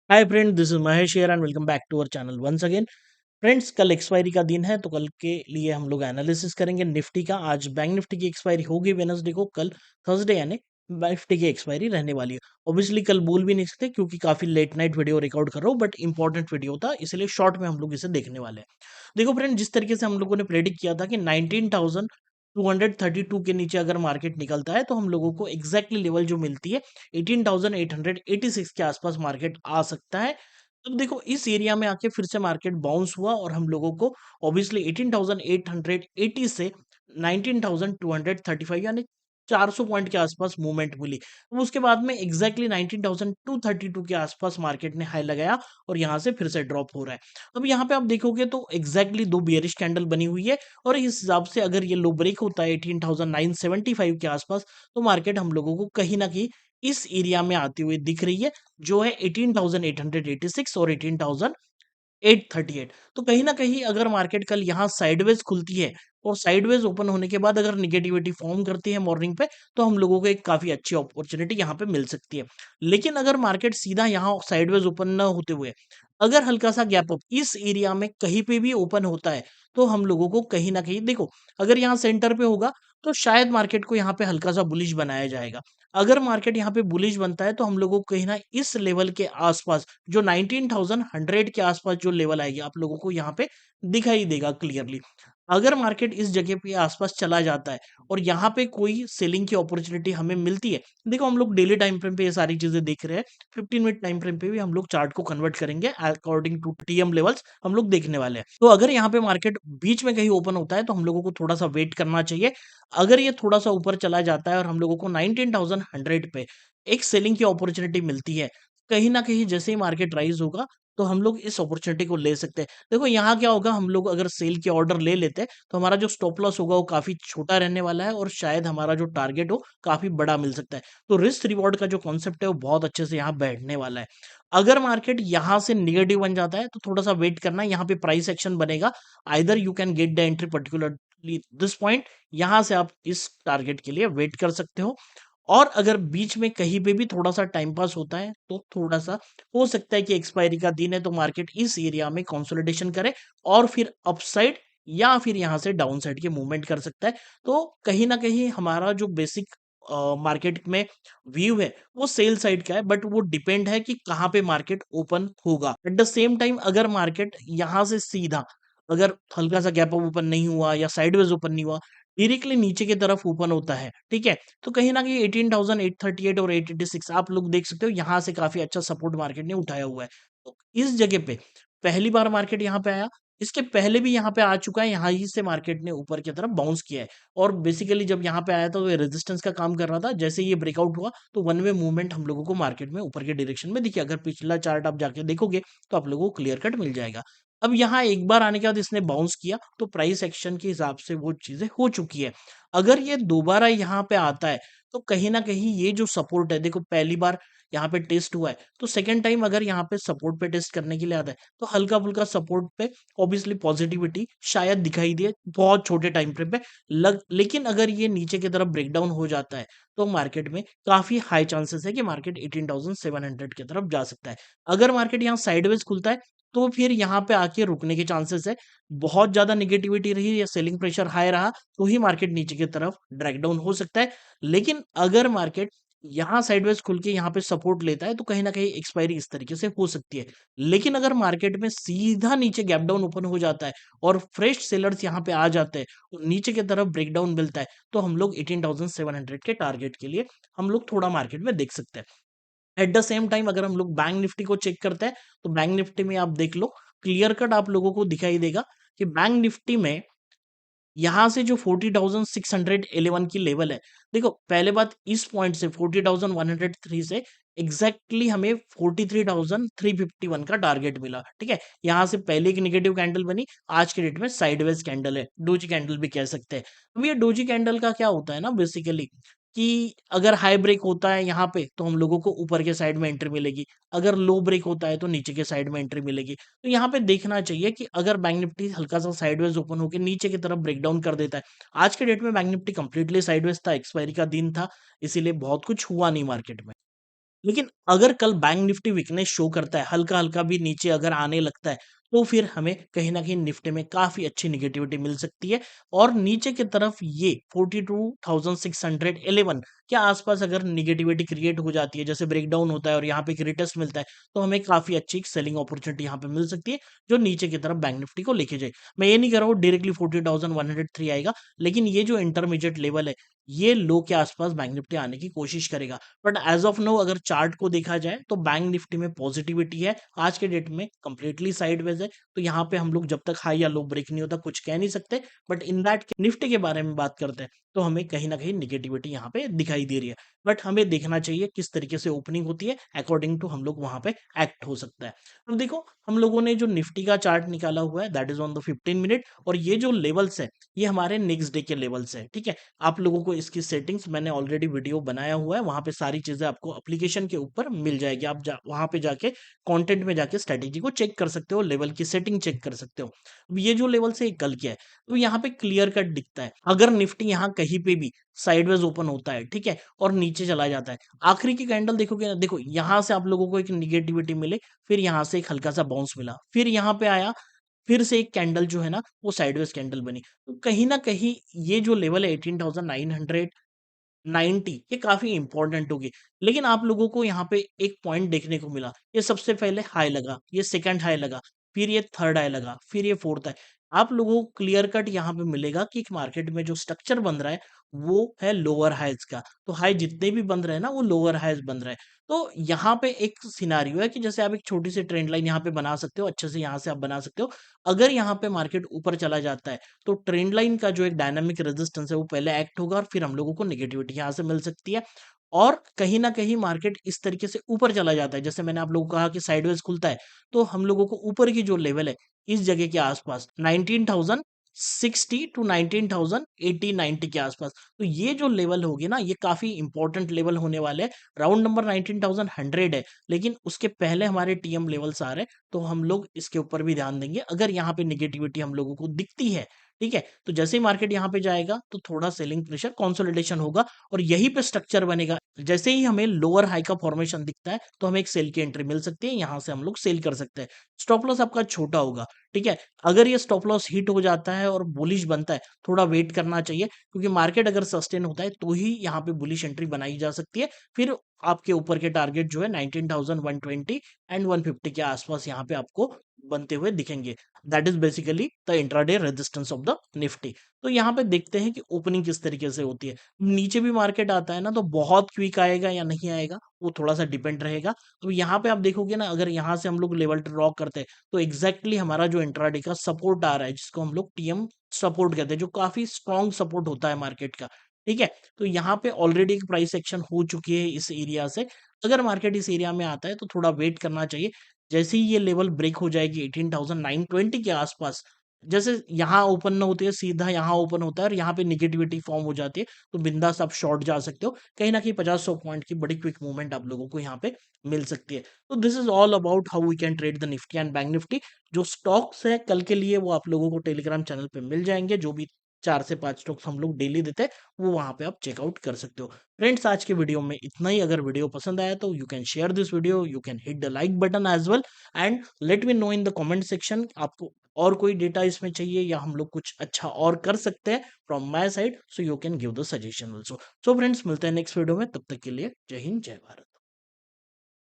Hi friend, this is Mahesh here and welcome back to our channel once again. Friends, कल expiry का दिन है तो कल के लिए हम लोग एनालिसिस करेंगे निफ्टी का। आज बैंक निफ्टी की एक्सपायरी होगी वेनसडे को, कल थर्सडे यानी निफ्टी की एक्सपायरी रहने वाली है। ऑब्वियसली कल बोल भी नहीं सकते क्योंकि काफी लेट नाइट वीडियो रिकॉर्ड कर रहा हूँ, बट इंपॉर्टेंट वीडियो था इसलिए शॉर्ट में हम लोग इसे देखने वाले हैं। देखो फ्रेंड, जिस तरीके से हम लोगों ने प्रेडिक्ट किया था कि 19,232 के नीचे अगर मार्केट निकलता है तो हम लोगों को एग्जैक्टली लेवल जो मिलती है 18,886 के आसपास मार्केट आ सकता है। अब देखो इस एरिया में आके फिर से मार्केट बाउंस हुआ और हम लोगों को ऑब्वियसली 18,880 से 19,235 यानी 400 पॉइंट के आसपास मूवमेंट मिली। अब उसके बाद में एग्जैक्टली 19,232 के आसपास मार्केट ने हाई लगाया और यहाँ से फिर से ड्रॉप हो रहा है। अब यहाँ पे आप देखोगे तो एग्जैक्टली दो बियरिश कैंडल बनी हुई है और इस हिसाब से अगर ये लो ब्रेक होता है 18,975 के आसपास तो मार्केट हम लोगों को कहीं ना कहीं इस एरिया में आती हुई दिख रही है, जो है 18,886 और 18,838। तो कहीं ना कहीं अगर मार्केट कल यहाँ साइडवेज खुलती है और साइडवेज ओपन होने के बाद अगर निगेटिविटी फॉर्म करती है मॉर्निंग पे तो हम लोगों को एक काफी अच्छी अपॉर्चुनिटी यहाँ पे मिल सकती है। लेकिन अगर मार्केट सीधा यहाँ साइडवेज ओपन न होते हुए अगर हल्का सा गैप अप इस एरिया में कहीं पे भी ओपन होता है तो हम लोगों को कहीं ना कहीं देखो, अगर यहाँ सेंटर पे होगा तो शायद मार्केट को यहाँ पे हल्का सा बुलिश बनाया जाएगा। अगर मार्केट यहाँ पे बुलिश बनता है तो हम लोगों को कहीं ना इस लेवल के आसपास जो 19,100 के आसपास जो लेवल आएगी आप लोगों को यहाँ पे दिखाई देगा क्लियरली। अगर मार्केट इस जगह पे आसपास चला जाता है और यहाँ पे कोई सेलिंग की अपॉर्चुनिटी हमें मिलती है, देखो हम लोग डेली टाइम फ्रेम पे ये सारी चीजें देख रहे हैं, 15 मिनट टाइम फ्रेम पे भी हम लोग चार्ट को कन्वर्ट करेंगे अकॉर्डिंग टू टीएम लेवल्स हम लोग देखने वाले हैं। तो अगर यहाँ पे मार्केट बीच में कहीं ओपन होता है तो हम लोगों को थोड़ा सा वेट करना चाहिए। अगर ये थोड़ा सा ऊपर चला जाता है और हम लोगों को 19,100 पे एक सेलिंग की अपॉर्चुनिटी मिलती है, कहीं ना कहीं जैसे ही मार्केट राइज होगा तो हम लोग इस अपॉर्चुनिटी को ले सकते हैं। देखो यहाँ क्या होगा, हम लोग अगर सेल के ऑर्डर ले लेते हैं तो हमारा जो स्टॉप लॉस होगा वो काफी छोटा रहने वाला है और शायद हमारा जो टारगेट हो काफी बड़ा मिल सकता है। तो रिस्क रिवॉर्ड का जो कॉन्सेप्ट है वो बहुत अच्छे से यहाँ बैठने वाला है। अगर मार्केट यहाँ से निगेटिव बन जाता है तो थोड़ा सा वेट करना है, यहाँ पे प्राइस एक्शन बनेगा। Either you can get the entry particularly this point, यहाँ से आप इस टारगेट के लिए वेट कर सकते हो। और अगर बीच में कहीं पे भी थोड़ा सा टाइम पास होता है तो थोड़ा सा हो सकता है कि एक्सपायरी का दिन है तो मार्केट इस एरिया में कंसोलिडेशन करे और फिर अपसाइड या फिर यहाँ से डाउन साइड के मूवमेंट कर सकता है। तो कहीं ना कहीं हमारा जो बेसिक मार्केट में व्यू है वो सेल साइड का है, बट वो डिपेंड है कि कहाँ पे मार्केट ओपन होगा। एट द सेम टाइम अगर मार्केट यहाँ से सीधा अगर हल्का सा गैप अप ओपन नहीं हुआ या साइडवेज ओपन नहीं हुआ, डायरेक्टली नीचे की तरफ ओपन होता है, ठीक है, तो कहीं ना कहीं 18,838 और 886 आप लोग देख सकते हो, यहाँ से काफी अच्छा सपोर्ट मार्केट ने उठाया हुआ है। तो इस जगह पे पहली बार मार्केट यहाँ पे आया, इसके पहले भी यहाँ पे आ चुका है, यहाँ ही से मार्केट ने ऊपर की तरफ बाउंस किया है। और बेसिकली जब यहाँ पे आया था तो ये रेजिस्टेंस का काम कर रहा था, जैसे ये ब्रेकआउट हुआ तो वन वे मूवमेंट हम लोगों को मार्केट में ऊपर के डायरेक्शन में दिखे। अगर पिछला चार्ट आप जाके देखोगे तो आप लोगों को क्लियर कट मिल जाएगा। अब यहाँ एक बार आने के बाद इसने बाउंस किया तो प्राइस एक्शन के हिसाब से वो चीजें हो चुकी है। अगर ये दोबारा यहाँ पे आता है तो कहीं ना कहीं ये जो सपोर्ट है, देखो पहली बार यहाँ पे टेस्ट हुआ है तो सेकंड टाइम अगर यहाँ पे सपोर्ट पे टेस्ट करने के लिए आता है तो हल्का फुल्का सपोर्ट पे ऑब्वियसली पॉजिटिविटी शायद दिखाई दे बहुत छोटे टाइम फ्रेम पे लेकिन अगर ये नीचे की तरफ ब्रेकडाउन हो जाता है तो मार्केट में काफी हाई चांसेस है कि मार्केट 18,700 की तरफ जा सकता है। अगर मार्केट यहाँ साइडवेज खुलता है तो फिर यहाँ पे आके रुकने के चांसेस है। बहुत ज्यादा निगेटिविटी रही या सेलिंग प्रेशर हाई रहा तो ही मार्केट नीचे की तरफ ड्रैग डाउन हो सकता है। लेकिन अगर मार्केट यहाँ साइडवेज खुल के यहाँ पे सपोर्ट लेता है तो कहीं ना कहीं एक्सपायरी इस तरीके से हो सकती है। लेकिन अगर मार्केट में सीधा नीचे गैप डाउन ओपन हो जाता है और फ्रेश सेलर्स यहाँ पे आ जाते हैं और नीचे की तरफ ब्रेकडाउन मिलता है तो हम लोग 18,700 के टारगेट के लिए हम लोग थोड़ा मार्केट में देख सकते हैं। एट द सेम टाइम अगर हम लोग बैंक निफ्टी को चेक करते हैं तो बैंक निफ्टी में आप देख लो, क्लियर कट आप लोगों को दिखाई देगा कि बैंक निफ्टी में यहाँ से जो 40,611 की लेवल है, देखो पहले बात इस पॉइंट से 40,103 से एग्जैक्टली हमें 43,351 का टारगेट मिला, ठीक है। यहाँ से पहले एक निगेटिव कैंडल बनी, आज के डेट में साइडवेज कैंडल है, डोजी कैंडल भी कह सकते हैं। अब ये डोजी कैंडल का क्या होता है ना बेसिकली कि अगर हाई ब्रेक होता है यहाँ पे तो हम लोगों को ऊपर के साइड में एंट्री मिलेगी, अगर लो ब्रेक होता है तो नीचे के साइड में एंट्री मिलेगी। तो यहाँ पे देखना चाहिए कि अगर बैंक निफ्टी हल्का सा साइडवेज ओपन होकर नीचे की तरफ ब्रेकडाउन कर देता है, आज के डेट में बैंक निफ्टी कंप्लीटली साइडवेज था, एक्सपायरी का दिन था, इसीलिए बहुत कुछ हुआ नहीं मार्केट में। लेकिन अगर कल बैंक निफ्टी वीकनेस शो करता है, हल्का-हल्का भी नीचे अगर आने लगता है, तो फिर हमें कहीं न कहीं निफ्टी में काफ़ी अच्छी नेगेटिविटी मिल सकती है और नीचे की तरफ ये 42,611 के आसपास अगर नेगेटिविटी क्रिएट हो जाती है, जैसे ब्रेकडाउन होता है और यहाँ पे एक रिटेस्ट मिलता है, तो हमें काफ़ी अच्छी एक सेलिंग अपॉर्चुनिटी यहाँ पे मिल सकती है, जो नीचे की तरफ बैंक निफ्टी को लेके जाए। मैं ये नहीं कह रहा हूँ डायरेक्टली 40,103 आएगा, लेकिन ये जो इंटरमीडिएट लेवल है, ये लो के आसपास बैंक निफ्टी आने की कोशिश करेगा। बट एज ऑफ नाउ अगर चार्ट को देखा जाए तो बैंक निफ्टी में पॉजिटिविटी है, आज के डेट में कंप्लीटली साइडवेज है, तो यहाँ पे हम लोग जब तक हाई या लो ब्रेक नहीं होता कुछ कह नहीं सकते। बट इन दैट निफ्टी के बारे में बात करते हैं तो हमें कहीं ना कहीं निगेटिविटी यहाँ पे दिखाई दे रही है। बट हमें देखना चाहिए किस तरीके से ओपनिंग होती है, अकॉर्डिंग टू हम लोग वहां पे एक्ट हो सकता है। अब देखो हम लोगों ने जो निफ्टी का चार्ट निकाला हुआ है that is on the 15 minute, और ये जो लेवल्स है ये हमारे नेक्स्ट डे के लेवल्स है, ठीक है। आप लोगों को इसकी सेटिंग्स मैंने ऑलरेडी वीडियो बनाया हुआ है, वहां पे सारी चीजें आपको एप्लीकेशन के ऊपर मिल जाएगी। आप वहां पे जाके कंटेंट में जाके स्ट्रेटेजी को चेक कर सकते हो, लेवल की सेटिंग चेक कर सकते हो। अब ये जो लेवल से कल क्या है, तो यहाँ पे क्लियर कट दिखता है। अगर निफ्टी यहाँ कहीं पे भी साइडवेज ओपन होता है, ठीक है, और नीचे चला जाता है, आखिरी की कैंडल देखोगे ना, देखो यहाँ से आप लोगों को एक निगेटिविटी मिले, फिर यहाँ से एक हल्का सा बाउंस मिला, फिर यहाँ पे आया, फिर से एक कैंडल जो है ना वो साइडवेज कैंडल बनी। तो कहीं ना कहीं ये जो लेवल है 18,990 ये काफी इंपॉर्टेंट होगी। लेकिन आप लोगों को यहाँ पे एक पॉइंट देखने को मिला, ये सबसे पहले हाई लगा, ये सेकंड हाई लगा, फिर ये थर्ड हाई लगा, फिर ये फोर्थ हाई। आप लोगों को क्लियर कट यहाँ पे मिलेगा कि मार्केट में जो स्ट्रक्चर बन रहा है वो है लोअर हाइज का। तो हाई जितने भी बन रहे हैं ना वो लोअर हाइज बन रहे हैं। तो यहाँ पे एक सिनारियो है कि जैसे आप एक छोटी सी ट्रेंड लाइन यहाँ पे बना सकते हो, अच्छे से यहाँ से आप बना सकते हो। अगर यहाँ पे मार्केट ऊपर चला जाता है तो ट्रेंड लाइन का जो एक डायनामिक रेजिस्टेंस है वो पहले एक्ट होगा और फिर हम लोगों को नेगेटिविटी यहाँ से मिल सकती है। और कहीं ना कहीं मार्केट इस तरीके से ऊपर चला जाता है, जैसे मैंने आप लोगों को कहा कि साइडवेज खुलता है, तो हम लोगों को ऊपर की जो लेवल है इस जगह के आसपास 19,060 टू 19,080-90 के आसपास, तो ये जो लेवल होगी ना ये काफी इंपॉर्टेंट लेवल होने वाले हैं। राउंड नंबर 19,100 है, लेकिन उसके पहले हमारे टीएम लेवल्स आ रहे हैं, तो हम लोग इसके ऊपर भी ध्यान देंगे। अगर यहाँ पे निगेटिविटी हम लोगों को दिखती है, ठीक है, तो जैसे ही मार्केट यहाँ पे जाएगा तो थोड़ा सेलिंग प्रेशर कंसोलिडेशन होगा और यहीं पे स्ट्रक्चर बनेगा। जैसे ही हमें लोअर हाई का फॉर्मेशन दिखता है तो हमें एक सेल की एंट्री मिल सकती है, यहाँ से हम लोग सेल कर सकते हैं। स्टॉप लॉस आपका छोटा होगा, ठीक है। अगर ये स्टॉप लॉस हिट हो जाता है और बुलिश बनता है, थोड़ा वेट करना चाहिए, क्योंकि मार्केट अगर सस्टेन होता है तो ही यहाँ पे बुलिश एंट्री बनाई जा सकती है। फिर आपके ऊपर के टारगेट जो है 19,120 एंड 150 के आसपास यहाँ पे आपको बनते हुए दिखेंगे। That is basically the intraday resistance of the Nifty. तो यहाँ पे देखते हैं कि ओपनिंग किस तरीके से होती है। नीचे भी मार्केट आता है ना तो बहुत क्विक आएगा या नहीं आएगा वो थोड़ा सा डिपेंड रहेगा। तो यहाँ पे आप देखोगे ना, अगर यहाँ से हम लोग लेवल ड्रॉ करते हैं तो एग्जैक्टली हमारा जो इंट्राडे का सपोर्ट आ रहा है, जिसको हम लोग टीएम सपोर्ट कहते हैं, जो काफी स्ट्रॉन्ग सपोर्ट होता है मार्केट का, ठीक है। तो यहाँ पे ऑलरेडी एक प्राइस एक्शन हो चुकी है इस एरिया से। अगर मार्केट इस एरिया में आता है तो थोड़ा वेट करना चाहिए। जैसे ही ये लेवल ब्रेक हो जाएगी 18,920 के आसपास, जैसे यहाँ ओपन ना होती है सीधा यहाँ ओपन होता है और यहाँ पे निगेटिविटी फॉर्म हो जाती है, तो बिंदास आप शॉर्ट जा सकते हो। कहीं ना कहीं 50-100 पॉइंट की बड़ी क्विक मूवमेंट आप लोगों को यहाँ पे मिल सकती है। तो this is all about how we can trade the Nifty and bank Nifty. जो स्टॉक्स है कल के लिए वो आप लोगों को टेलीग्राम चैनल पे मिल जाएंगे, जो भी 4 से 5 स्टॉक्स हम लोग डेली देते हैं वो वहां पे आप चेकआउट कर सकते हो। फ्रेंड्स आज के वीडियो में इतना ही। अगर वीडियो पसंद आया तो you can share this video, you can hit the like button as well, and let me know in the comment section आपको और कोई डेटा इसमें चाहिए या हम लोग कुछ अच्छा और कर सकते हैं from my side, so you can give the suggestion also. So friends मिलते हैं नेक्स्ट वीडियो में, तब तक के लिए जय हिंद जय भारत।